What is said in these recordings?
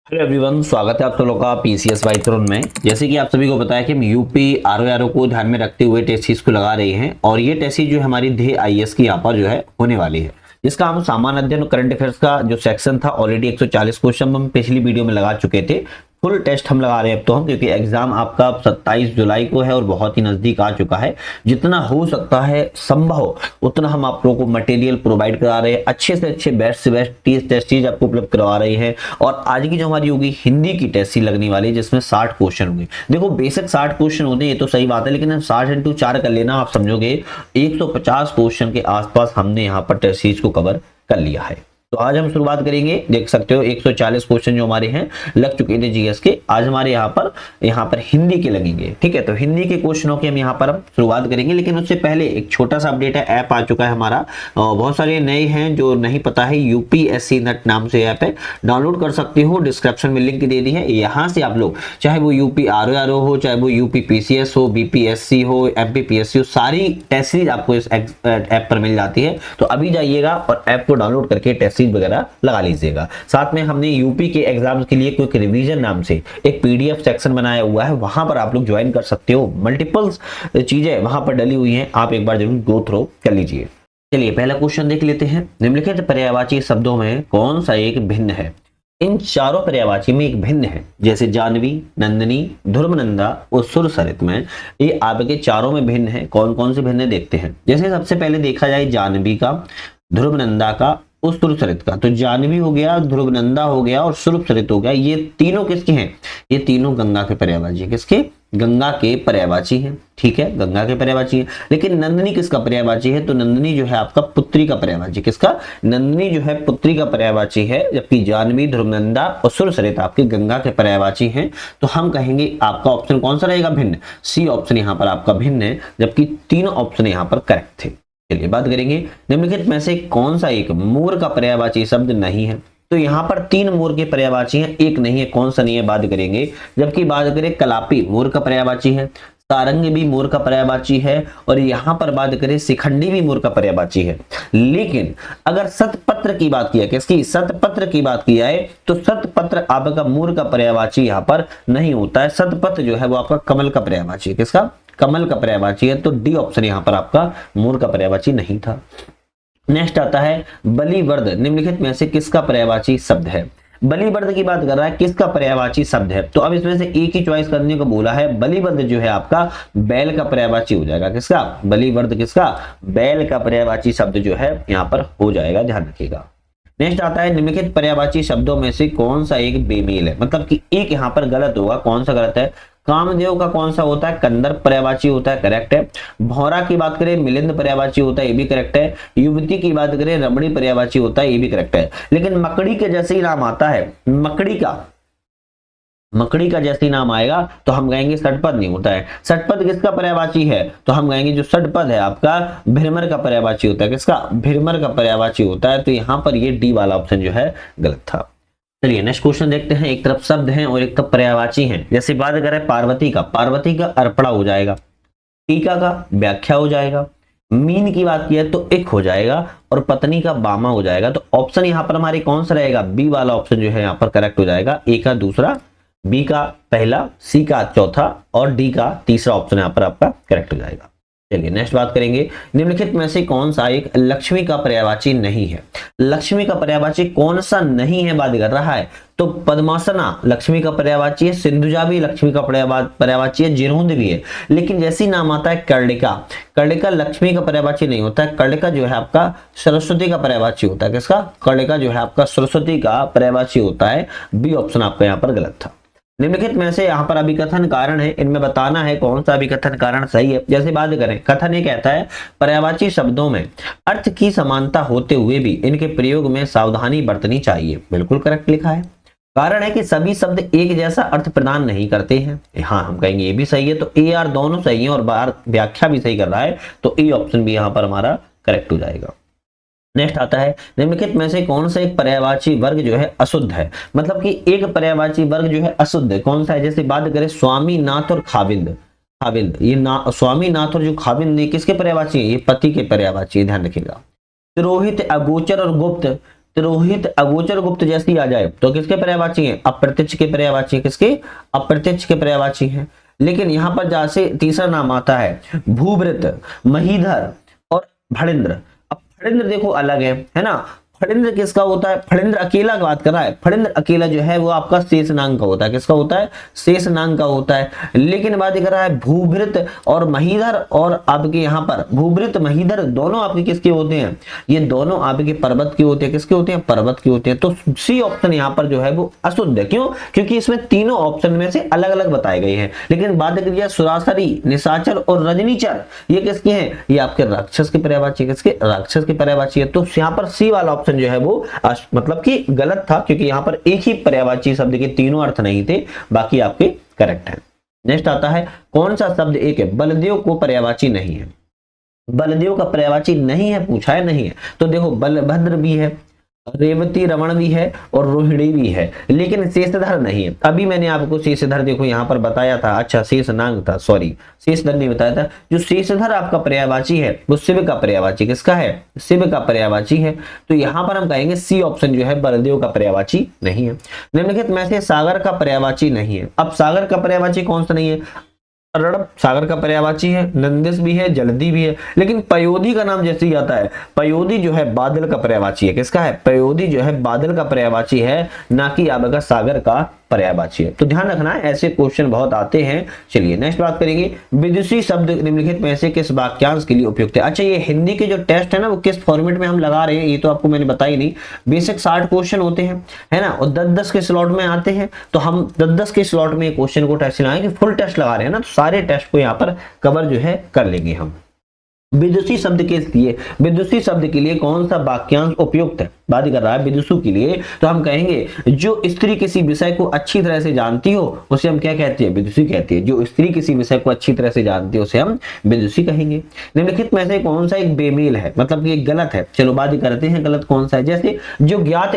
Hello everyone, स्वागत है आप सब लोगों का पीसीएस बाय तरुण में। जैसे कि आप सभी को पता है कि हम यूपी आरओ को ध्यान में रखते हुए टेस्ट सीरीज को लगा रहे हैं और ये टेस्ट सीरीज जो हमारी ध्येय आईएएस की यहाँ पर जो है होने वाली है, जिसका हम सामान्य अध्ययन और करंट अफेयर्स का जो सेक्शन था ऑलरेडी 140 क्वेश्चन हम पिछली वीडियो में लगा चुके थे। फुल टेस्ट हम लगा रहे हैं अब तो हम, क्योंकि एग्जाम आपका 27 जुलाई को है और बहुत ही नजदीक आ चुका है। जितना हो सकता है संभव उतना हम आप लोगों को मटेरियल प्रोवाइड करा रहे हैं, अच्छे से अच्छे बेस्ट से बेस्ट टेस्ट सीरीज आपको उपलब्ध करवा रही है। और आज की जो हमारी होगी हिंदी की टेस्ट सीरीज लगने वाली है, जिसमें 60 क्वेश्चन होंगे। देखो बेसिक 60 क्वेश्चन होते हैं, ये तो सही बात है, लेकिन 60 इंटू 4 कर लेना, आप समझोगे 150 क्वेश्चन के आसपास हमने यहाँ पर टेस्ट सीरीज को कवर कर लिया है। तो आज हम शुरुआत करेंगे, देख सकते हो 140 क्वेश्चन जो हमारे हैं लग चुके थे जीएस के, आज हमारे यहाँ पर हिंदी के लगेंगे। ठीक है, तो हिंदी के क्वेश्चनों की हम यहाँ पर शुरुआत करेंगे, लेकिन उससे पहले एक छोटा सा अपडेट है। ऐप आ चुका है हमारा, बहुत सारे नए हैं जो नहीं पता है, यूपीएससी नेट नाम से ऐप है, डाउनलोड कर सकते हो, डिस्क्रिप्शन में लिंक दे दी है। यहाँ से आप लोग चाहे वो यूपी आरओ हो, चाहे वो यूपी पीसीएस हो, बीपीएससी हो, एमपीपीएससी हो, सारी टेस्ट सीरीज आपको इस ऐप पर मिल जाती है। तो अभी जाइएगा और ऐप को डाउनलोड करके टेस्ट सीरीज वगैरह लगा लीजिएगा। साथ में हमने यूपी के एग्जाम्स के लिए क्विक रिवीजन नाम से एक पीडीएफ सेक्शन बनाया हुआ है, वहां पर आप लोग ज्वाइन कर सकते हो। मल्टीपल चीजें वहां पर डली हुई हैं, आप एक बार जरूर गो थ्रू कर लीजिए। चलिए पहला क्वेश्चन देख लेते हैं। निम्नलिखित पर्यायवाची शब्दों में कौन सा एक भिन्न है? इन चारों पर्यायवाची में एक भिन्न है, जैसे जानवी, नंदिनी, ध्रुवनंदा और सुरसरित में, ये आपके चारों में भिन्न है। कौन कौन से भिन्न है देखते हैं। जैसे सबसे पहले देखा जाए जानवी का, ध्रुवनंदा का और सुरसरित का, तो जानवी हो गया, ध्रुवनंदा हो गया और सुरसरित हो गया। ये तीनों किसके हैं? ये तीनों गंगा के पर्यायवाची है। किसके? गंगा के पर्यायवाची है। ठीक है, गंगा के पर्यायवाची है। लेकिन नंदिनी किसका पर्यायवाची है? तो नंदिनी जो है आपका पुत्री का पर्यायवाची। किसका? नंदिनी जो है पुत्री का पर्यायवाची है, जबकि जानवी, ध्रुवनंदा और सुरसरित आपके गंगा के पर्यायवाची हैं। तो हम कहेंगे आपका ऑप्शन कौन सा रहेगा? भिन्न। सी ऑप्शन यहाँ पर आपका भिन्न है, जबकि तीनों ऑप्शन यहाँ पर करेक्ट थे। चलिए बात करेंगे, निम्नलिखित में से कौन सा एक मोर का पर्यायवाची शब्द नहीं है? तो यहाँ पर 3 मोर के पर्यायवाची हैं, एक नहीं है। कौन सा नहीं है बात करेंगे। जबकि बात करें कलापी मोर का पर्यायवाची है, सारंगी भी मोर का पर्यायवाची है, और यहाँ पर बात करें शिखंडी भी मोर का पर्यायवाची है। लेकिन अगर शतपत्र की बात किया, किसकी? शतपत्र की बात किया है, तो शतपत्र आपका मोर का पर्यायवाची यहाँ पर नहीं होता है। शतपत्र जो है वो आपका कमल का पर्यायवाची है। किसका? कमल का पर्यायवाची है। तो डी ऑप्शन यहाँ पर आपका मोर का पर्यायवाची नहीं था। नेक्स्ट आता है बलिवर्द, निम्नलिखित में से किसका पर्यायवाची शब्द है? बलिवर्द की बात कर रहा है, किसका पर्यायवाची शब्द है? तो अब इसमें से एक ही चॉइस करने को बोला है। बलिवर्द जो है आपका बैल का पर्यायवाची हो जाएगा। किसका? बलिवर्द किसका? बैल का पर्यायवाची शब्द जो है यहाँ पर हो जाएगा, ध्यान रखिएगा। नेक्स्ट आता है निम्नलिखित पर्यायवाची शब्दों में से कौन सा एक बेमेल है? मतलब कि एक यहाँ पर गलत होगा। कौन सा गलत है? कामदेव का कौन सा होता है? कंदर्प पर्यायवाची होता है, करेक्ट है। भौरा की बात करें मिलिंद पर्यायवाची होता है, ये भी करेक्ट है। युवती की बात करें रमणी पर्यायवाची होता है, ये भी करेक्ट है। लेकिन मकड़ी के जैसे ही नाम आता है, मकड़ी का जैसे ही नाम आएगा तो हम कहेंगे षटपद नहीं होता है। षटपद किसका पर्यायवाची है? तो हम कहेंगे जो षटपद है आपका भीरमर का पर्यायवाची होता है। किसका? भीरमर का पर्यायवाची होता है। तो यहाँ पर ये डी वाला ऑप्शन जो है गलत था। चलिए नेक्स्ट क्वेश्चन देखते हैं। एक तरफ शब्द हैं और एक तरफ पर्यायवाची हैं। जैसे बात करें पार्वती का, पार्वती का अर्पणा हो जाएगा, टीका का व्याख्या हो जाएगा, मीन की बात किया तो एक हो जाएगा, और पत्नी का बामा हो जाएगा। तो ऑप्शन यहाँ पर हमारी कौन सा रहेगा? बी वाला ऑप्शन जो है यहाँ पर करेक्ट हो जाएगा। ए का दूसरा, बी का पहला, सी का चौथा और डी का तीसरा ऑप्शन यहाँ पर आपका करेक्ट हो जाएगा। चलिए नेक्स्ट बात करेंगे, निम्नलिखित में से कौन सा एक लक्ष्मी का पर्यायवाची नहीं है? लक्ष्मी का पर्यायवाची कौन सा नहीं है बात कर रहा है? तो पद्मासना लक्ष्मी का पर्यायवाची है, सिंधुजा भी लक्ष्मी का पर्यायवाची है, जिरोंद भी है। लेकिन जैसे ही नाम आता है कर्णिका, कर्णिका लक्ष्मी का पर्यायवाची नहीं होता है। कर्णिका जो है आपका सरस्वती का पर्यायवाची होता है। किसका? कर्णिका जो है आपका सरस्वती का पर्यायवाची होता है। बी ऑप्शन आपका यहाँ पर गलत था। निम्नलिखित में से यहाँ पर अभिकथन कारण है, इनमें बताना है कौन सा अभिकथन कारण सही है। जैसे बात करें, कथन ये कहता है पर्यायवाची शब्दों में अर्थ की समानता होते हुए भी इनके प्रयोग में सावधानी बरतनी चाहिए। बिल्कुल करेक्ट लिखा है। कारण है कि सभी शब्द एक जैसा अर्थ प्रदान नहीं करते हैं। हाँ, हम कहेंगे ये भी सही है। तो ए आर दोनों सही है और बार व्याख्या भी सही कर रहा है, तो ए ऑप्शन भी यहाँ पर हमारा करेक्ट हो जाएगा। नेक्स्ट आता है निम्नलिखित में से कौन सा एक पर्यायवाची वर्ग जो है अशुद्ध है? मतलब कि एक पर्यायवाची वर्ग जो है अशुद्ध है, कौन सा है? जैसे बात करें स्वामी नाथ और खाविंद, ये स्वामी नाथ और जो खाविंद ये किसके पर्यायवाची है? ये पति के पर्यायवाची है, ध्यान रखिएगा। तिरोहित, अगोचर और गुप्त तिरोहित, अगोचर, गुप्त जैसी आ जाए तो किसके पर्यायवाची है? अप्रत्यक्ष के पर्यायवाची। किसके? अप्रत्यक्ष के पर्यायवाची है। लेकिन यहां पर जैसे तीसरा नाम आता है भूभृत, महीधर और फणिंद्र। अब फणिंद्र देखो अलग है ना। फणिंद्र किसका होता है? फणिंद्र अकेला की बात कर रहा है। फणिंद्र अकेला जो है वो आपका शेषनाग का होता है। किसका होता है? शेषनाग का होता है। लेकिन बात कर रहा है भूभृत और महीधर, और आपके यहाँ पर भूभृत महीधर दोनों आपके किसके होते हैं? ये दोनों आपके पर्वत के होते हैं। किसके होते हैं? पर्वत के होते हैं। तो सी ऑप्शन यहाँ पर जो है वो अशुद्ध है। क्यों? क्योंकि इसमें तीनों ऑप्शन में से अलग अलग बताए गए हैं। लेकिन बात करिए सुरासरी, निशाचर और रजनीचर, ये किसके हैं? ये आपके राक्षस के पर्यायवाची। किसके? राक्षस के पर्यायवाची है। तो यहाँ पर सी वाला ऑप्शन जो है वो मतलब कि गलत था, क्योंकि यहां पर एक ही पर्यायवाची शब्द के तीनों अर्थ नहीं थे, बाकी आपके करेक्ट है। नेक्स्ट आता है कौन सा शब्द एक है बलदेव को पर्यायवाची नहीं है? बलदेव का पर्यायवाची नहीं है, पूछा है नहीं है। तो देखो बलभद्र भी है, रेवती रमण भी है और रोहिणी भी है, लेकिन शेषधर नहीं है। अभी मैंने आपको शेषधर देखो यहाँ पर बताया था। अच्छा शेषनाग था, सॉरी शेषधर नहीं बताया था। जो शेषधर आपका पर्यायवाची है वो शिव का पर्यायवाची। किसका है? शिव का पर्यायवाची है। तो यहाँ पर हम कहेंगे सी ऑप्शन जो है बलदेव का पर्यायवाची नहीं है। निम्नलिखित में से सागर का पर्यायवाची नहीं है। अब सागर का पर्यायवाची कौन सा नहीं है? रणम सागर का पर्यायवाची है, नंदिस भी है, जलधि भी है। लेकिन पयोधी का नाम जैसे ही आता है, पयोधी जो है बादल का पर्यायवाची है। किसका है? पयोधी जो है बादल का पर्यायवाची है, ना कि आपका सागर का पर्यायवाची है। तो ध्यान रखना है, ऐसे क्वेश्चन बहुत आते हैं। चलिए नेक्स्ट बात करेंगे, विदुषी शब्द निम्नलिखित में से किस वाक्यांश के लिए उपयुक्त है? अच्छा ये हिंदी के जो टेस्ट है ना वो किस फॉर्मेट में हम लगा रहे हैं ये तो आपको मैंने बताई नहीं। बेसिक 60 क्वेश्चन होते हैं, है ना, और 10-10 के स्लॉट में आते हैं। तो हम 10-10 के स्लॉट में क्वेश्चन को टेस्ट लगाएंगे, फुल टेस्ट लगा रहे हैं ना, तो सारे टेस्ट को यहाँ पर कवर जो है कर लेंगे हम। विदुषी शब्द के लिए, विदुषी शब्द के लिए कौन सा वाक्यांश उपयुक्त है? बात कर रहा है विदुषु के लिए, तो हम कहेंगे जो स्त्री किसी विषय को अच्छी तरह से जानती हो उसे हम क्या कहते हैं? विदुषी कहते हैं। जो स्त्री किसी विषय को अच्छी तरह से जानती है उसे हम विदुषी कहेंगे। निम्नलिखित में से कौन सा एक बेमेल है, मतलब कि गलत है? चलो बात करते हैं गलत कौन सा है। जैसे जो ज्ञात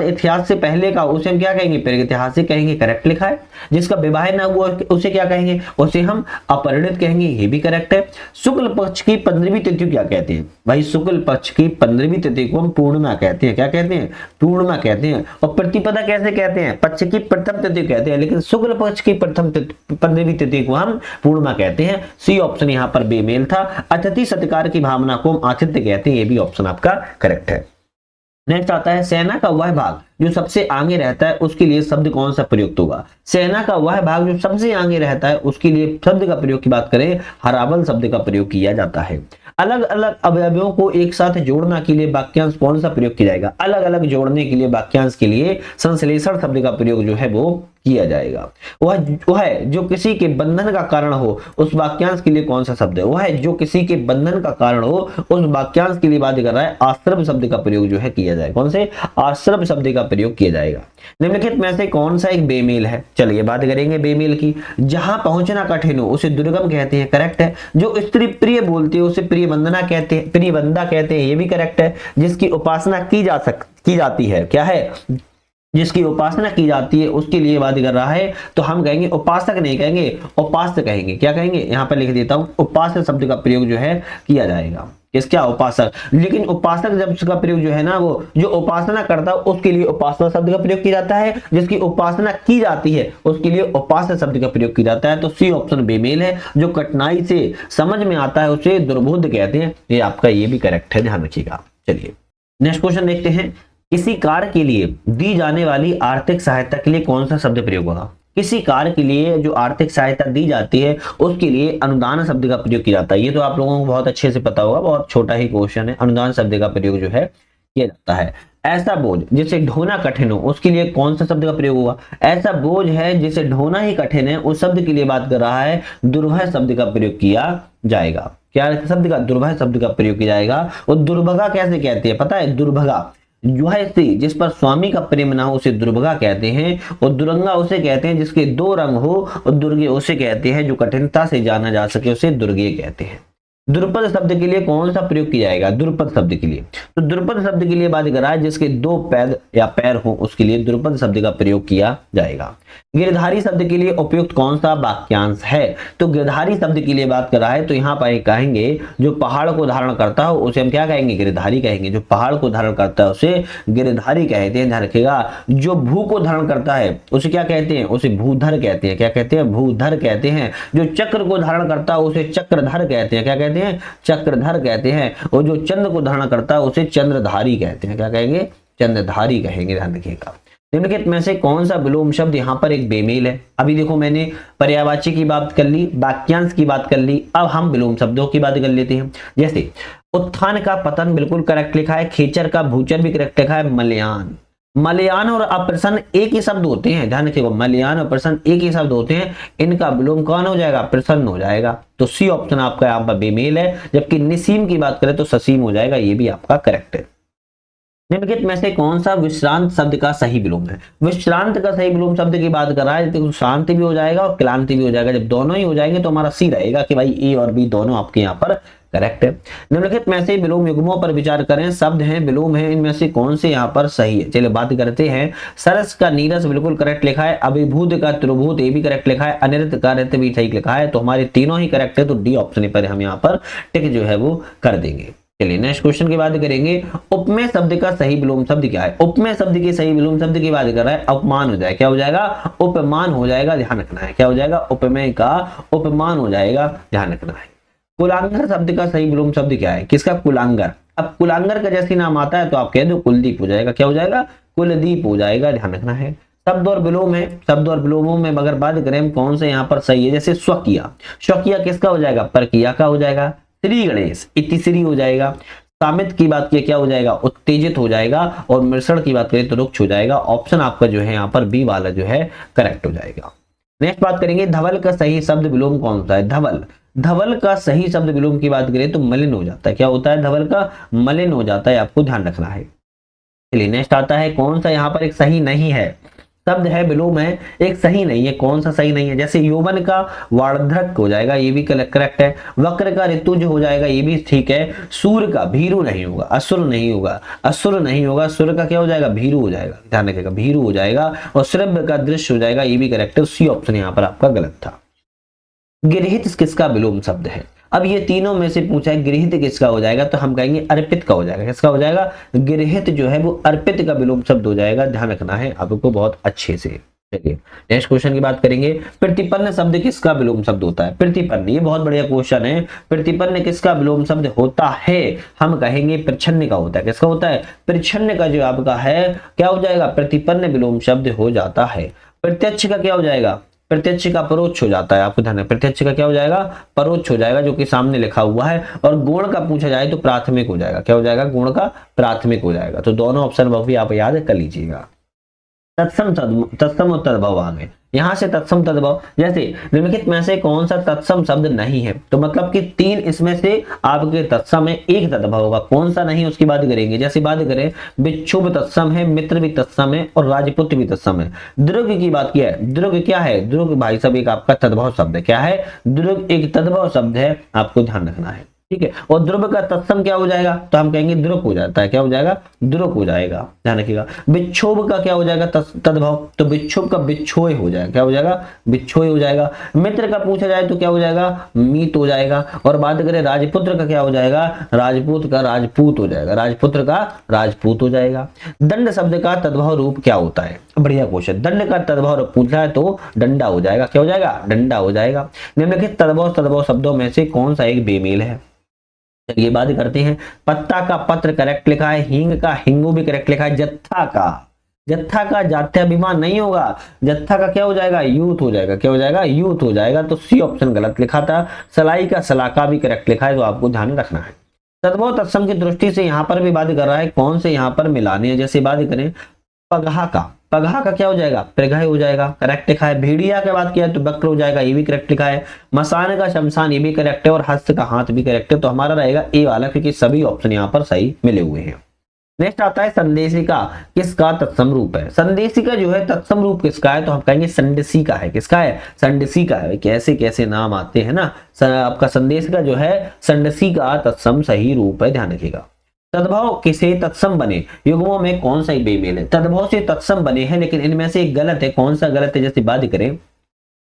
इतिहास से पहले का उसे हम क्या कहेंगे? प्रागैतिहासिक कहेंगे, करेक्ट लिखा है। जिसका विवाह ना हुआ उसे क्या कहेंगे? उसे हम अपरिणित कहेंगे, ये भी करेक्ट है। शुक्ल पक्ष की 15वीं तिथि क्या कहते हैं? भाई शुक्ल पक्ष की 15वीं तिथि को हम पूर्णिमा कहते हैं। क्या कहते हैं? पूर्णिमा कहते हैं। और प्रतिपदा कैसे कहते हैं? पक्ष की प्रथम तिथि कहते हैं, लेकिन शुक्ल पक्ष की 15वीं तिथि को हम पूर्णिमा कहते हैं। सी ऑप्शन यहाँ पर बेमेल था। अतिथि सत्कार की भावना को हम आतिथ्य कहते हैं, ये भी ऑप्शन आपका करेक्ट है। नेक्स्ट आता है सेना का वह भाग जो सबसे आगे रहता है उसके लिए शब्द कौन सा प्रयुक्त होगा? सेना का वह भाग जो सबसे आगे रहता है उसके लिए शब्द का प्रयोग की बात करें, हराबल शब्द का प्रयोग किया जाता है। अलग अलग अवयवों को एक साथ जोड़ना के लिए वाक्यांश कौन सा प्रयोग किया जाएगा? अलग अलग जोड़ने के लिए वाक्यांश के लिए संश्लेषण शब्द का प्रयोग जो है वो किया जाएगा। वह है जो किसी के बंधन का कारण हो, उस वाक्यांश के लिए कौन सा शब्द है? वह है जो किसी के बंधन का कारण हो, उस वाक्यांश के लिए बात कर रहा है आश्रम शब्द का प्रयोग जो है किया जाएगा। कौन से? आश्रम शब्द का प्रयोग किया जाएगा। निम्नलिखित में से कौन सा एक बेमेल है? चलिए बात करेंगे बेमेल की। जहां पहुंचना कठिन हो उसे दुर्गम कहते हैं, करेक्ट है। जो स्त्री प्रिय बोलती है उसे प्रिय वंदना कहते हैं, प्रिय वंदा कहते हैं, ये भी करेक्ट है। जिसकी उपासना की जाती है, क्या है? जिसकी उपासना की जाती है उसके लिए बात कर रहा है, तो हम कहेंगे उपासक नहीं कहेंगे, उपास्य कहेंगे। क्या कहेंगे? यहां पर लिख देता हूं, उपास्य शब्द का प्रयोग जो है किया जाएगा। किसका? उपासक। लेकिन उपासक जब का प्रयोग जो है ना, वो जो उपासना करता है उसके लिए उपासना शब्द का प्रयोग किया जाता है। जिसकी उपासना की जाती है उसके लिए उपास्य शब्द का प्रयोग किया जाता है। तो सी ऑप्शन बेमेल है। जो कठिनाई से समझ में आता है उसे दुर्बोध कहते हैं, ये आपका ये भी करेक्ट है, ध्यान रखिएगा। चलिए नेक्स्ट क्वेश्चन देखते हैं। किसी कार्य के लिए दी जाने वाली आर्थिक सहायता के लिए कौन सा शब्द प्रयोग होगा? किसी कार्य के लिए जो आर्थिक सहायता दी जाती है उसके लिए अनुदान शब्द का प्रयोग किया जाता है। ये तो आप लोगों को बहुत अच्छे से पता होगा, बहुत छोटा ही क्वेश्चन है। अनुदान शब्द का प्रयोग जो है किया जाता है। ऐसा बोझ जिसे ढोना कठिन हो उसके लिए कौन सा शब्द का प्रयोग होगा? ऐसा बोझ है जिसे ढोना ही कठिन है, उस शब्द के लिए बात कर रहा है दुर्भय शब्द का प्रयोग किया जाएगा। क्या शब्द का? दुर्भय शब्द का प्रयोग किया जाएगा। और दुर्भगा कैसे कहते हैं पता है? दुर्भगा जो है स्त्री जिस पर स्वामी का प्रेम ना हो उसे दुर्भगा कहते हैं। और दुरंगा उसे कहते हैं जिसके 2 रंग हो। और दुर्गे उसे कहते हैं जो कठिनता से जाना जा सके, उसे दुर्गे कहते हैं। द्रुपद शब्द के लिए कौन सा प्रयोग किया जाएगा? द्रुपद शब्द के लिए, तो द्रुपद शब्द के लिए बात कर रहा है जिसके दो पैर या पैर हो, उसके लिए द्रुपद शब्द का प्रयोग किया जाएगा। गिरधारी शब्द के लिए उपयुक्त कौन सा वाक्यांश है? तो गिरधारी शब्द के लिए बात कर रहा है तो यहाँ पर कहेंगे जो पहाड़ को धारण करता हो उसे हम क्या कहेंगे? गिरधारी कहेंगे। जो पहाड़ को धारण करता है उसे गिरधारी कहते हैं, ध्यान रखिएगा। जो भू को धारण करता है उसे क्या कहते हैं? उसे भूधर कहते हैं। क्या कहते हैं? भूधर कहते हैं। जो चक्र को धारण करता है उसे चक्रधर कहते हैं। क्या कहते हैं? चक्रधर कहते हैं। और जो चंद्र को धारण करता है उसे चंद्रधारी कहते हैं। क्या कहेंगे? चंद्रधारी कहेंगे, ध्यान रखिएगा। निम्नलिखित में से कौन सा विलोम शब्द यहाँ पर एक बेमेल है? अभी देखो मैंने पर्यायवाची की बात कर ली, वाक्यांश की बात कर ली, अब हम विलोम शब्दों की बात कर लेते हैं। जैसे उत्थान का पतन बिल्कुल करेक्ट लिखा है, खेचर का भूचर भी करेक्ट लिखा है, मलयान। मलयान और अप्रसन्न एक ही शब्द होते हैं, ध्यान रखिएगा। मलयान और प्रसन्न एक ही शब्द होते हैं, इनका विलोम कौन हो जाएगा? प्रसन्न हो जाएगा। तो सी ऑप्शन आपका यहाँ पर बेमेल है। जबकि निसीम की बात करें तो ससीम हो जाएगा, ये भी आपका करेक्ट है। निम्नलिखित में से कौन सा विश्रांत शब्द का सही विलोम है? विश्रांत का सही विलोम शब्द की बात कर रहा है तो शांति भी हो जाएगा और क्लांति भी हो जाएगा। जब दोनों ही हो जाएंगे तो हमारा सी रहेगा कि भाई ए और बी दोनों आपके यहाँ पर करेक्ट है। निम्नलिखित में से विलोम युग्मों पर विचार करें, शब्द हैं विलोम है, इनमें से कौन से यहाँ पर सही है? चलिए बात करते हैं। सरस का नीरस बिल्कुल करेक्ट लिखा है, अभिभूत का त्रिभूत ये भी करेक्ट लिखा है, अनिरुद्ध का रित भी ठीक लिखा है। तो हमारे तीनों ही करेक्ट है, तो डी ऑप्शन पर हम यहाँ पर टिक जो है वो कर देंगे। चलिए नेक्स्ट क्वेश्चन की बात करेंगे। उपमेय शब्द का सही विलोम शब्द क्या है? उपमेय शब्द के सही विलोम शब्द की बात कर रहा है, अपमान हो जाएगा। क्या हो जाएगा? उपमान हो जाएगा, ध्यान रखना है। क्या हो जाएगा? उपमेय का उपमान हो जाएगा, ध्यान रखना है। कुलांगर शब्द का सही विलोम शब्द क्या है? किसका? कुलांगर। अब कुलांगर का जैसे नाम आता है तो आप कह दो कुलदीप हो जाएगा। क्या हो जाएगा? कुलदीप हो जाएगा, ध्यान रखना है। शब्द और विलोम है, शब्द और विलोमों में अगर बात करें कौन से यहाँ पर सही है? जैसे स्वकिया, स्वकिया किसका हो जाएगा? परकिया का हो जाएगा। श्री गणेश इतिश्री हो जाएगा। सामित की बात की क्या हो जाएगा? उत्तेजित हो जाएगा। और मिश्रण की बात करें तो रुक्ष हो जाएगा। ऑप्शन आपका जो है यहाँ पर बी वाला जो है करेक्ट हो जाएगा। नेक्स्ट बात करेंगे धवल का सही शब्द विलोम कौन सा है? धवल, धवल का सही शब्द विलोम की बात करें तो मलिन हो जाता है। क्या होता है? धवल का मलिन हो जाता है, आपको ध्यान रखना है। चलिए नेक्स्ट आता है कौन सा यहाँ पर एक सही नहीं है शब्द है, विलोम है, एक सही नहीं है। कौन सा सही नहीं है? जैसे यौवन का वार्धक हो जाएगा, ये भी करेक्ट है। वक्र का ऋतु जो हो जाएगा ये भी ठीक है। सूर का भीरु नहीं होगा, असुर नहीं होगा, असुर नहीं होगा। सुर का क्या हो जाएगा? भीरु हो जाएगा, ध्यान रखिएगा, भीरु हो जाएगा। और श्रव्य का दृश्य हो जाएगा, ये भी करेक्ट है। सी ऑप्शन यहाँ पर आपका गलत था। गृहीत किसका विलोम शब्द है? अब ये तीनों में से पूछा है गृहीत किसका हो जाएगा, तो हम कहेंगे अर्पित का हो जाएगा। किसका हो जाएगा? गृहीत जो है वो अर्पित का विलोम शब्द हो जाएगा, ध्यान रखना है आपको बहुत अच्छे से। चलिए नेक्स्ट क्वेश्चन की बात करेंगे। प्रतिपन्न शब्द किसका विलोम शब्द होता है? प्रतिपन्न, ये बहुत बढ़िया क्वेश्चन है। प्रतिपन्न किसका विलोम शब्द होता है? हम कहेंगे प्रच्छन्न का होता है। किसका होता है? प्रच्छन्न का जो आपका है क्या हो जाएगा? प्रतिपन्न विलोम शब्द हो जाता है। प्रत्यक्ष का क्या हो जाएगा? प्रत्यक्ष का परोक्ष हो जाता है, आपको ध्यान है। प्रत्यक्ष का क्या हो जाएगा? परोक्ष हो जाएगा, जो कि सामने लिखा हुआ है। और गुण का पूछा जाए तो प्राथमिक हो जाएगा। क्या हो जाएगा? गुण का प्राथमिक हो जाएगा। तो दोनों ऑप्शन भी आप याद कर लीजिएगा। तत्सम और तद्भव आ गए। यहां से तत्सम तद्भव, जैसे निम्नलिखित में से कौन सा तत्सम शब्द नहीं है? तो मतलब कि तीन इसमें से आपके तत्सम है, एक तद्भव होगा। कौन सा नहीं उसकी बात करेंगे। जैसे बात करें बिच्छुभ तत्सम है, मित्र भी तत्सम है और राजपुत्र भी तत्सम है। द्रुग की बात किया है, द्रुग क्या है? द्रुग भाई साहब एक आपका तद्भव शब्द है। क्या है? द्रुग एक तद्भव शब्द है, आपको ध्यान रखना है, ठीक है। और ध्रुव का तत्सम क्या हो जाएगा? तो हम कहेंगे ध्रुव हो जाता है। क्या हो जाएगा? ध्रुव हो जाएगा, ध्यान रखिएगा। बिच्छोभ का क्या हो जाएगा? तद्भव, तो बिच्छोभ का बिच्छोय हो जाएगा। क्या हो जाएगा? बिच्छोय हो जाएगा। मित्र का पूछा जाए तो क्या हो जाएगा? मीत हो जाएगा। और बात करें राजपुत्र का क्या हो जाएगा? राजपूत का राजपूत हो जाएगा। राजपुत्र का राजपूत हो जाएगा। दंड शब्द का तद्भव रूप क्या होता है? बढ़िया क्वेश्चन। दंड का तद्भव रूप पूछा है तो डंडा हो जाएगा। क्या हो जाएगा? डंडा हो जाएगा। निम्नलिखित तद्भव शब्दों में से कौन सा एक बेमेल है? चलिए बात करते हैं। पत्ता का पत्र करेक्ट लिखा है, हींग का हिंगू भी करेक्ट लिखा है। जत्था का जात्याभिमान नहीं होगा। जत्था का क्या हो जाएगा? यूथ हो जाएगा। क्या हो जाएगा? यूथ हो जाएगा। तो सी ऑप्शन गलत लिखा था। सलाई का सलाका भी करेक्ट लिखा है, तो आपको ध्यान रखना है। तद्भव तत्सम की दृष्टि से यहाँ पर भी बात कर रहा है कौन से यहाँ पर मिलाने हैं। जैसे बात करें पगहा का क्या हो जाएगा? प्रगह हो जाएगा, करेक्ट लिखा है। भेड़िया की बात किया तो वक्र हो जाएगा, ये भी करेक्ट लिखा है। मसान का शमशान, ये भी करेक्ट है। और हस्त का हाथ भी करेक्ट है। तो हमारा रहेगा ए वाला, क्योंकि सभी ऑप्शन यहाँ पर सही मिले हुए हैं। नेक्स्ट आता है संदेशिका किसका तत्सम रूप है। संदेशिका जो है तत्सम रूप किसका है, तो हम कहेंगे संदेशी का है। किसका है, संदेशी का है। कैसे कैसे नाम आते हैं ना। आपका संदेशिका जो है संदेशी का तत्सम सही रूप है, ध्यान रखिएगा। तद्भव किसे तत्सम बने, युग्मों में कौन सा बेमेल है। तद्भव से तत्सम बने हैं, लेकिन इनमें से एक गलत है। कौन सा गलत है, जैसे बात करें,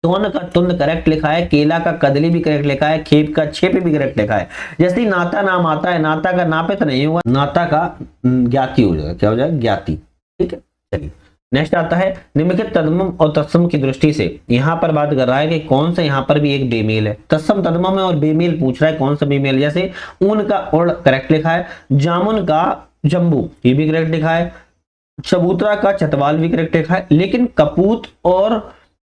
तोन का तुंद करेक्ट लिखा है, केला का कदली भी करेक्ट लिखा है, खेप का छेप भी करेक्ट लिखा है। जैसे नाता नाम आता है, नाता का नापे तो नहीं होगा, नाता का ज्ञाति हो जाएगा। क्या हो जाएगा, ज्ञाति। ठीक है, चलिए नेक्स्ट आता है निम्नलिखित तद्मम और तत्सम की दृष्टि से। यहां पर बात कर रहा है कि कौन सा यहां पर भी एक बेमेल है। तत्सम तद्मम है और बेमेल पूछ रहा है कौन सा बेमेल। जैसे ऊन का उड़ करेक्ट लिखा है, जामुन का जम्बू ये भी करेक्ट लिखा है, चबूतरा का चतवाल भी करेक्ट लिखा है, लेकिन कपूत और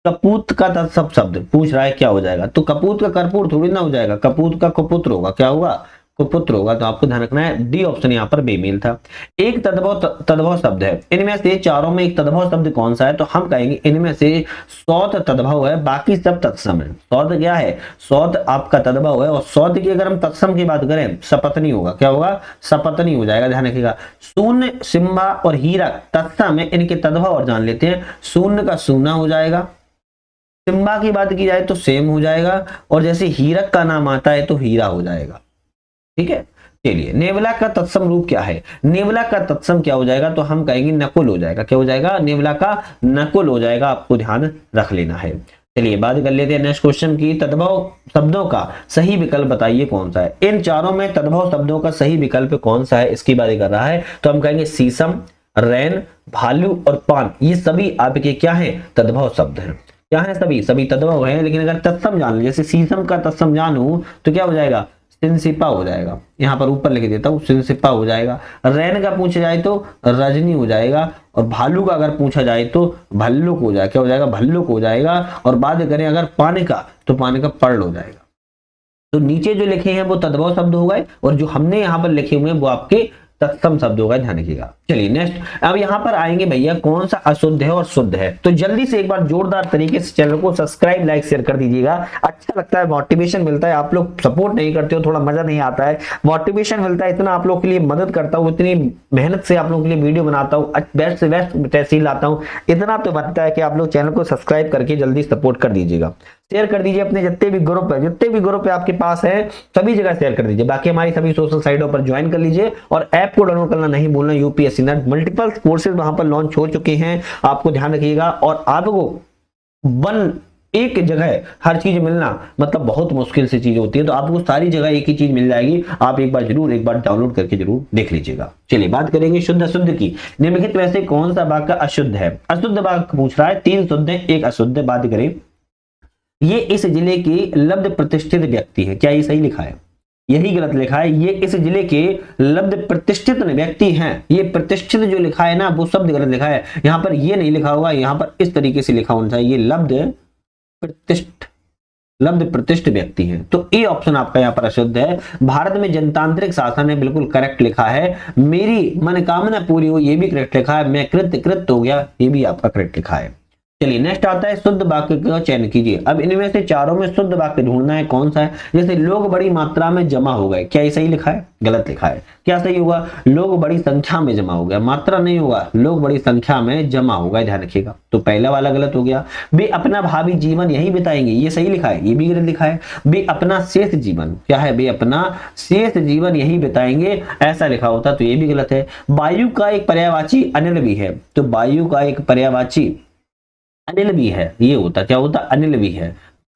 कपूत का तत्सम शब्द पूछ रहा है, क्या हो जाएगा। तो कपूत का कर्पूर थोड़ी ना हो जाएगा, कपूत का कुपुत्र होगा। क्या होगा, कुपुत्र होगा। तो आपको ध्यान रखना है, डी ऑप्शन यहाँ पर बेमेल था। एक तद्भव शब्द है, इनमें से चारों में एक तद्भव शब्द कौन सा है, तो हम कहेंगे इनमें से सौत तद्भव है, बाकी सब तत्सम है। सौत क्या है, सौत आपका तद्भव है, और सौत की अगर हम तत्सम की बात करें सपत्नी होगा। क्या होगा, सपत्नी हो जाएगा, ध्यान रखिएगा। शून्य, सिम्बा और हीरक तत्सम है, इनके तद्भव और जान लेते हैं। शून्य का सूना हो जाएगा, सिम्बा की बात की जाए तो सेम हो जाएगा, और जैसे हीरक का नाम आता है तो हीरा हो जाएगा। ठीक है, चलिए नेवला का तत्सम रूप क्या है। नेवला का तत्सम क्या हो जाएगा, तो हम कहेंगे नकुल हो जाएगा। क्या हो जाएगा, नेवला का नकुल हो जाएगा। आपको ध्यान रख लेना है। चलिए बात कर लेते हैं नेक्स्ट क्वेश्चन की। तद्भव शब्दों का सही विकल्प बताइए कौन सा है। इन चारों में तद्भव शब्दों का सही विकल्प कौन सा है, इसकी बात कर रहा है। तो हम कहेंगे शीशम, रैन, भालू और पान, ये सभी आपके क्या है, तद्भव शब्द हैं। क्या है, सभी तद्भव है। लेकिन अगर तत्सम जान ले, जैसे शीशम का तत्सम जानूं तो क्या हो जाएगा, सिंसिपा हो जाएगा। यहां पर ऊपर लिख देता हूं, सिंसिपा हो जाएगा। रैन का पूछा जाए तो रजनी हो जाएगा, और भालू का अगर पूछा जाए तो भल्लुक हो जाएगा। क्या हो जाएगा, भल्लुक हो जाएगा। और बात करें अगर पानी का, तो पानी का पर्ल हो जाएगा। तो नीचे जो लिखे हैं वो तद्भव शब्द हो गए, और जो हमने यहाँ पर लिखे हुए हैं वो आपके तत्सम शब्द होगा, ध्यान रखिएगा। चलिए नेक्स्ट, अब यहाँ पर आएंगे भैया कौन सा अशुद्ध है और शुद्ध है। तो जल्दी से एक बार जोरदार तरीके से चैनल को सब्सक्राइब, लाइक, शेयर कर दीजिएगा। अच्छा लगता है, मोटिवेशन मिलता है। आप लोग सपोर्ट नहीं करते हो, थोड़ा मजा नहीं आता है। मोटिवेशन मिलता है, इतना आप लोग के लिए मदद करता हूँ, इतनी मेहनत से आप लोगों के लिए वीडियो बनाता हूँ, बेस्ट से बेस्ट तहसील लाता हूँ। इतना तो बनता है कि आप लोग चैनल को सब्सक्राइब करके जल्दी सपोर्ट कर दीजिएगा। शेयर कर दीजिए अपने जितने भी ग्रुप है आपके पास है, सभी जगह शेयर कर दीजिए। बाकी हमारी सभी सोशल साइटों पर ज्वाइन कर लीजिए, और ऐप को डाउनलोड करना नहीं भूलना। यूपीएससी नेट मल्टीपल कोर्सेज वहां पर लॉन्च हो चुके हैं, आपको ध्यान रखिएगा। और आपको एक जगह हर चीज मिलना मतलब बहुत मुश्किल से चीज होती है, तो आपको सारी जगह एक ही चीज मिल जाएगी। आप एक बार डाउनलोड करके जरूर देख लीजिएगा। चलिए बात करेंगे शुद्ध अशुद्ध की। निम्नलिखित में से कौन सा वाक्य अशुद्ध है। अशुद्ध वाक्य पूछ रहा है, 3 शुद्ध है, 1 अशुद्ध। बात करें, ये इस जिले के लब्ध प्रतिष्ठित व्यक्ति है। क्या ये सही लिखा है, यही गलत लिखा है। ये इस जिले के लब्ध प्रतिष्ठित व्यक्ति हैं। ये प्रतिष्ठित जो लिखा है ना, वो शब्द गलत लिखा है। यहां पर ये नहीं लिखा होगा, यहां पर इस तरीके से लिखा होना चाहिए, लब्ध प्रतिष्ठित व्यक्ति हैं। तो ए ऑप्शन आपका यहाँ पर अशुद्ध है। भारत में जनतांत्रिक शासन है, बिल्कुल करेक्ट लिखा है। मेरी मनोकामना पूरी हो, ये भी करेक्ट लिखा है। मैं कृत हो गया, ये भी आपका करेक्ट लिखा है। चलिए नेक्स्ट आता है शुद्ध वाक्य का चयन कीजिए। अब इनमें से चारों में शुद्ध वाक्य ढूंढना है कौन सा है। जैसे लोग बड़ी मात्रा में जमा हो गए, क्या ये सही लिखा है, गलत लिखा है। क्या सही होगा, लोग बड़ी संख्या में जमा हो गया, मात्रा नहीं होगा, लोग बड़ी संख्या में जमा हो गए, ध्यान रखिएगा। तो पहला वाला गलत हो गया। वे अपना भावी जीवन यही बिताएंगे, ये सही लिखा है, ये भी गलत लिखा है। वे अपना शेष जीवन, क्या है, वे अपना शेष जीवन यही बिताएंगे, ऐसा लिखा होता तो ये भी गलत है। वायु का एक पर्यायवाची अनिल भी है, तो वायु का एक पर्यायवाची अनिल भी है, ये होता, क्या होता, अनिल भी है,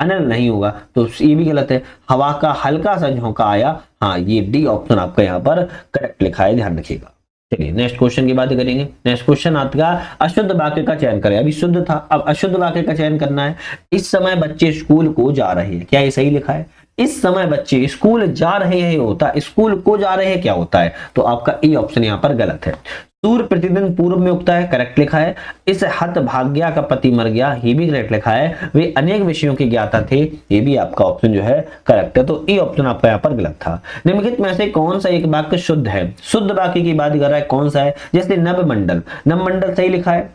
अनिल नहीं होगा, तो ये भी गलत है। हवा का हल्का सा झोंका आया, हाँ ये डी ऑप्शन आपका यहाँ पर करेक्ट लिखा है, ध्यान रखिएगा। चलिए नेक्स्ट क्वेश्चन की बात करेंगे। नेक्स्ट क्वेश्चन आपका अशुद्ध वाक्य का चयन करें। अभी शुद्ध था, अब अशुद्ध वाक्य का चयन करना है। इस समय बच्चे स्कूल को जा रहे हैं, क्या ये सही लिखा है। इस समय बच्चे स्कूल जा रहे हैं होता, स्कूल को जा रहे हैं क्या होता है, तो आपका ए ऑप्शन यहाँ पर गलत है। सूर्य प्रतिदिन पूर्व में उगता है, करेक्ट लिखा है। इस हत भाग्या का पति मर गया, ये भी करेक्ट लिखा है। वे अनेक विषयों के ज्ञाता थे, ये भी आपका ऑप्शन जो है करेक्ट है। तो ए ऑप्शन आपका यहाँ पर गलत था। निम्नलिखित में से कौन सा एक वाक्य शुद्ध है। शुद्ध वाक्य की बात कर रहा है, कौन सा है। जैसे नवमंडल, नवमंडल सही लिखा है,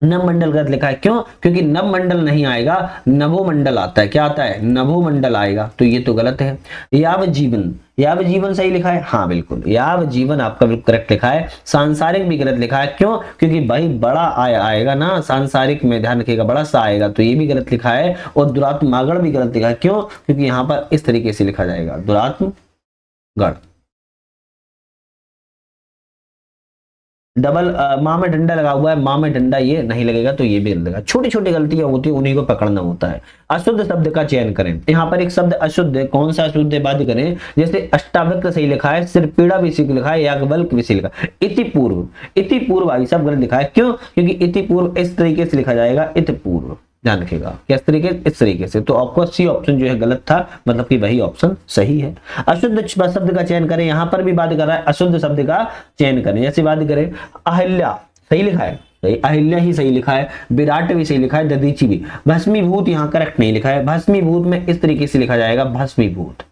नभमंडल गलत लिखा है, क्यों? क्योंकि नभमंडल नहीं आएगा, नभोमंडल आता है। क्या आता है? नभोमंडल आएगा, तो ये तो गलत है। यावजीवन, यावजीवन सही लिखा है, हाँ बिल्कुल यावजीवन आपका बिल्कुल करेक्ट लिखा है। सांसारिक भी गलत लिखा है, क्यों? क्योंकि भाई बड़ा आएगा ना, सांसारिक में ध्यान रखिएगा बड़ा सा आएगा, तो ये भी गलत लिखा है। और दुरात्मागढ़ भी गलत लिखा है, क्यों? क्योंकि यहाँ पर इस तरीके से लिखा जाएगा दुरात्मगढ़। डबल माँ में डंडा लगा हुआ है, माँ में डंडा ये नहीं लगेगा, तो ये भी लगेगा। छोटी छोटी गलतियां होती है, उन्हीं को पकड़ना होता है। अशुद्ध शब्द का चयन करें। यहाँ पर एक शब्द अशुद्ध है, कौन सा अशुद्ध है बात करें। जैसे अष्टावक्र सही लिखा है, सिर्फ पीड़ा भी सही लिखा है, याज्ञवल्क्य भी सही लिखा है। इति पूर्व, इति पूर्व भाई सब गलत लिखा है, क्यों? क्योंकि इति पूर्व इस तरीके से लिखा जाएगा, इत पूर्व, ध्यान रखिएगा किस तरीके, इस तरीके से। तो आपको सी ऑप्शन जो है गलत था, मतलब कि वही ऑप्शन सही है। अशुद्ध शब्द का चयन करें, यहां पर भी बात कर रहा है अशुद्ध शब्द का चयन करें। जैसे बात करें अहिल्या, सही लिखा है, सही अहिल्या ही सही लिखा है। विराट भी सही लिखा है, दधीची भी। भस्मीभूत यहाँ करेक्ट नहीं लिखा है, भस्मीभूत में इस तरीके से लिखा जाएगा भस्मीभूत,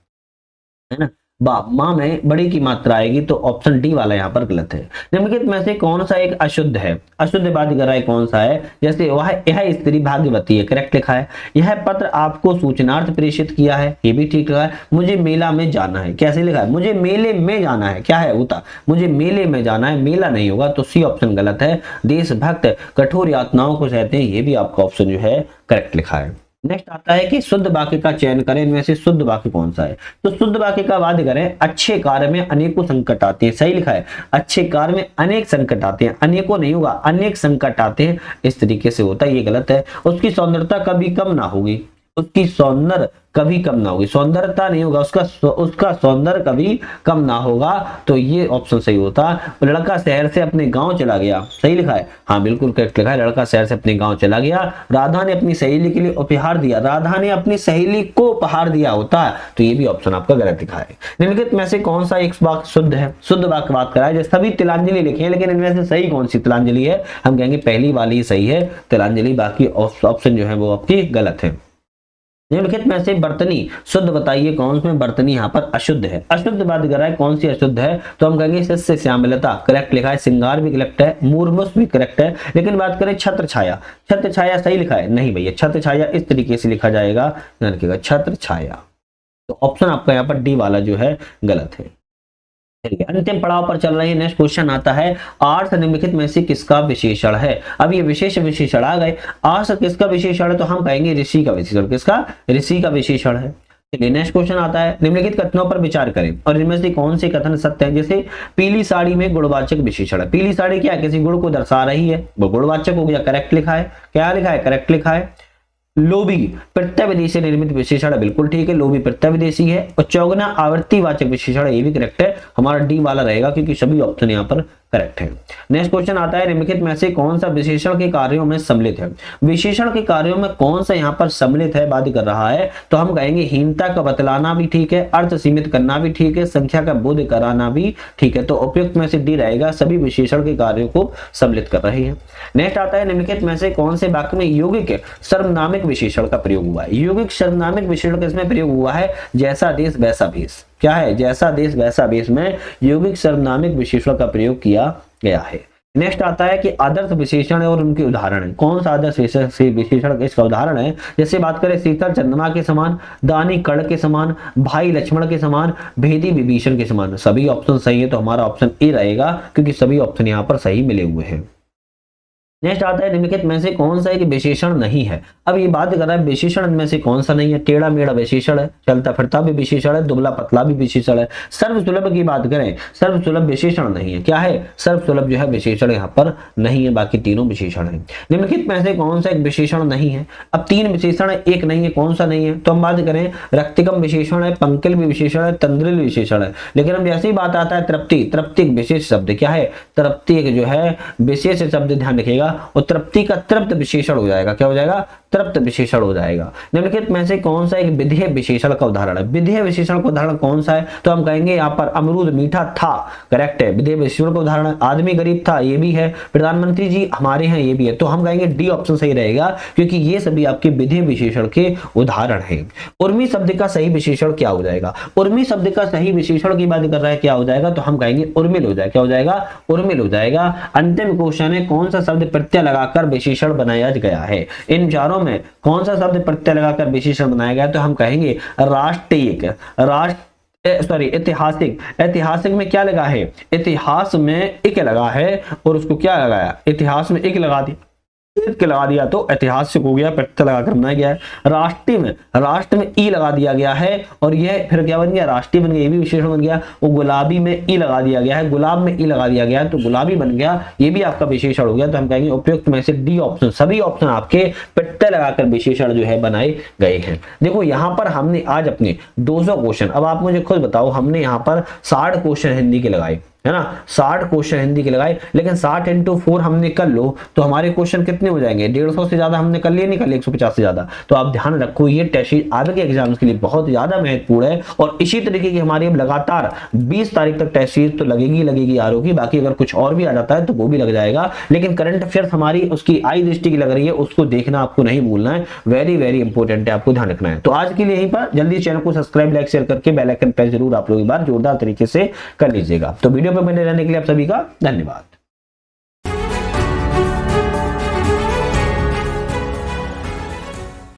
है ना। माँ में बड़ी की मात्रा आएगी, तो ऑप्शन डी वाला यहाँ पर गलत है। निम्नलिखित में से कौन सा एक अशुद्ध है? अशुद्ध बात कर रहा है कौन सा है। जैसे यह स्त्री भाग्यवती है, करेक्ट लिखा है। यह पत्र आपको सूचनार्थ प्रेषित किया है, ये भी ठीक लिखा है। मुझे मेला में जाना है, कैसे लिखा है? मुझे मेले में जाना है, क्या है होता, मुझे मेले में जाना है, मेला नहीं होगा, तो सी ऑप्शन गलत है। देशभक्त कठोर यातनाओं को सहते हैं, ये भी आपका ऑप्शन जो है करेक्ट लिखा है। नेक्स्ट आता है कि शुद्ध वाक्य का चयन करें, इनमें से शुद्ध वाक्य कौन सा है। तो शुद्ध वाक्य का बात करें, अच्छे कार्य में अनेकों संकट आते हैं, सही लिखा है। अच्छे कार्य में अनेक संकट आते हैं, अनेकों नहीं होगा, अनेक संकट आते हैं, इस तरीके से होता है, ये गलत है। उसकी सौंदर्यता कभी कम ना होगी, उसकी सौंदर्य कभी कम ना होगी, सौंदर्यता नहीं होगा, उसका सौंदर्य कभी कम ना होगा, तो ये ऑप्शन सही होता। लड़का शहर से अपने गांव चला गया, सही लिखा है, हाँ बिल्कुल करेक्ट लिखा है। लड़का शहर से अपने गांव चला गया। राधा ने अपनी सहेली के लिए उपहार दिया, राधा ने अपनी सहेली को उपहार दिया होता, तो ये भी ऑप्शन आपका गलत लिखा है। निम्नलिखित में से कौन सा एक वाक्य शुद्ध है? शुद्ध वाक्य बात करा है, जैसे सभी तिलांजलि लिखे हैं, लेकिन इनमें से सही कौन सी तिलांजलि है? हम कहेंगे पहली वाली ही सही है तिलांजलि, बाकी ऑप्शन जो है वो आपकी गलत है। निम्नलिखित में से बर्तनी शुद्ध बताइए, कौन में बर्तनी यहाँ पर अशुद्ध है? अशुद्ध बात कर रहा है, कौन सी अशुद्ध है? तो हम कहेंगे शिष्य श्यामलता, करेक्ट लिखा है। श्रृंगार भी करेक्ट है, मूर्मुष भी करेक्ट है। लेकिन बात करें छत्र छाया, छत्र छाया सही लिखा है? नहीं भैया, छत्र छाया इस तरीके से लिखा जाएगा, ध्यान रखिएगा छत्र छाया, तो ऑप्शन आपका यहाँ पर डी वाला जो है गलत है। अंतिम पड़ाव पर चल रहे हैं। नेक्स्ट क्वेश्चन आता है, आर्थ निम्नलिखित में से किसका विशेषण है? अब ये विशेषण आ गए, आर्थ किसका विशेषण है? तो हम कहेंगे ऋषि का विशेषण। किसका? ऋषि का विशेषण है। चलिए नेक्स्ट क्वेश्चन आता है, निम्नलिखित कथनों पर विचार करें और इनमें से कौन से कथन सत्य है। जैसे पीली साड़ी में गुणवाचक विशेषण है, पीली साड़ी क्या है? किसी गुण को दर्शा रही है, वो गुणवाचक हो गया, करेक्ट लिखा है। क्या लिखा है? करेक्ट लिखा है। लोभी प्रत्यय विदेशी निर्मित विशेषण है, बिल्कुल ठीक है, लोभी प्रत्यय विदेशी है। और चौगुना आवर्तीवाचक विशेषण है, ये भी करेक्ट है, हमारा डी वाला रहेगा क्योंकि सभी ऑप्शन यहाँ पर करेक्ट है। नेक्स्ट क्वेश्चन आता है, निम्नलिखित में से कौन सा विशेषण के कार्यों में सम्मिलित है? विशेषण के कार्यों में कौन सा यहाँ पर सम्मिलित है बात कर रहा है? तो हम कहेंगे हीनता का बतलाना भी ठीक है, अर्थ सीमित करना भी ठीक है, संख्या का बोध कराना भी ठीक है, तो उपयुक्त में से डी रहेगा, सभी विशेषण के कार्यों को सम्मिलित कर रहे हैं। नेक्स्ट आता है, निम्नलिखित में से कौन से वाक्य में यौगिक सर्वनामिक विशेषण का प्रयोग हुआ है? यौगिक सर्वनामिक विशेषण किसमें प्रयोग हुआ है? जैसा देश वैसा भेष, क्या है? जैसा देश वैसा भेष में यौगिक सर्वनामिक विशेषण का प्रयोग किया गया है। नेक्स्ट आता है कि आदर्श विशेषण और उनके उदाहरण है। कौन सा आदर्श विशेषण इसका उदाहरण है? जैसे बात करें शीतल चंद्रमा के समान, दानी कर्ण के समान, भाई लक्ष्मण के समान, भेदी विभीषण के समान, सभी ऑप्शन सही है, तो हमारा ऑप्शन ए रहेगा क्योंकि सभी ऑप्शन यहाँ पर सही मिले हुए हैं। नेक्स्ट आता है, निम्नलिखित में से कौन सा एक विशेषण नहीं है? अब ये बात कर रहा है विशेषण में से कौन सा नहीं है? टेढ़ा मेढ़ा विशेषण है, चलता फिरता भी विशेषण है, दुबला पतला भी विशेषण है। सर्वसुलभ की बात करें, सर्वसुलभ विशेषण नहीं है, क्या है? सर्वसुलभ जो है विशेषण यहाँ पर नहीं है, बाकी तीनों विशेषण है। निम्नलिखित में से कौन सा एक विशेषण नहीं है? अब तीन विशेषण है, एक नहीं है, कौन सा नहीं है? तो हम बात करें रक्तिकम विशेषण है, पंकिल भी विशेषण है, तंद्रिल विशेषण है। लेकिन हम जैसे ही बात आता है तृप्ति, तृप्ति एक विशेष शब्द, क्या है? तृप्ति एक जो है विशेष शब्द, ध्यान रखिएगा, और तृप्ति का तृप्त विशेषण हो जाएगा, क्या हो जाएगा? तृप्त विशेषण हो जाएगा। निम्नलिखित में से कौन सा एक विधेय विशेषण का उदाहरण है? विधेय विशेषण का उदाहरण कौन सा है? तो हम कहेंगे यहाँ पर अमरूद मीठा था, करेक्ट है, विधेय विशेषण का उदाहरण है। आदमी गरीब था, ये भी है। प्रधानमंत्री जी हमारे हैं, ये भी है। तो हम कहेंगे डी ऑप्शन सही रहेगा, क्योंकि ये सभी आपके विधेय विशेषण के उदाहरण हैं। उर्मी शब्द का सही विशेषण क्या हो जाएगा? उर्मी शब्द का सही विशेषण की बात कर रहा है, क्या हो जाएगा? तो हम कहेंगे उर्मिल हो जाएगा। क्या हो जाएगा? उर्मिल हो जाएगा। अंतिम क्वेश्चन है, कौन सा शब्द प्रत्यय लगाकर विशेषण बनाया गया है? इन चारों में कौन सा शब्द प्रत्यय लगाकर विशेषण बनाया गया? तो हम कहेंगे राष्ट्रीय, ऐतिहासिक। ऐतिहासिक में क्या लगा है? इतिहास में इक लगा है, और उसको क्या लगाया? इतिहास में इक लगा दिया तो ऐतिहासिक हो गया, प्रत्यय लगाकर बनाया गया है। राष्ट्र में ई लगा दिया गया है, और यह फिर क्या बन गया? राष्ट्रीय बन गया, ये भी विशेषण बन गया। वो गुलाबी में ई लगा दिया गया है, गुलाब में ई लगा दिया गया है, तो गुलाबी बन गया, ये भी आपका विशेषण हो गया। तो हम कहेंगे उपयुक्त में से डी ऑप्शन, सभी ऑप्शन आपके प्रत्यय लगाकर विशेषण जो है बनाए गए हैं। देखो यहाँ पर हमने आज अपने 200 क्वेश्चन, अब आप मुझे खुद बताओ, हमने यहाँ पर 60 क्वेश्चन हिंदी के लगाए, है ना, 60 क्वेश्चन हिंदी के लगाए, लेकिन 60 × 4 हमने कर लो तो हमारे क्वेश्चन कितने हो जाएंगे? 150 से ज्यादा हमने कर लिए, नहीं कर लिए 150 से ज्यादा। तो आप ध्यान रखो, ये टेस्ट सीरीज आगे के एग्जाम्स के लिए बहुत ज्यादा महत्वपूर्ण है, और इसी तरीके की हमारी अब लगातार 20 तारीख तक टेस्ट सीरीज तो लगेगी आरओ की। बाकी अगर कुछ और भी आ जाता है तो वो भी लग जाएगा, लेकिन करंट अफेयर्स हमारी उसकी आई दृष्टि की लग रही है, उसको देखना आपको नहीं भूलना है, वेरी वेरी इंपॉर्टेंट है, आपको ध्यान रखना है। तो आज के लिए यहीं पर, जल्दी चैनल को सब्सक्राइब, लाइक, शेयर करके बेल आइकन प्रेस जरूर आप लोग एक बार जोरदार तरीके से कर लीजिएगा। तो वीडियो पर बने रहने के लिए आप सभी का धन्यवाद।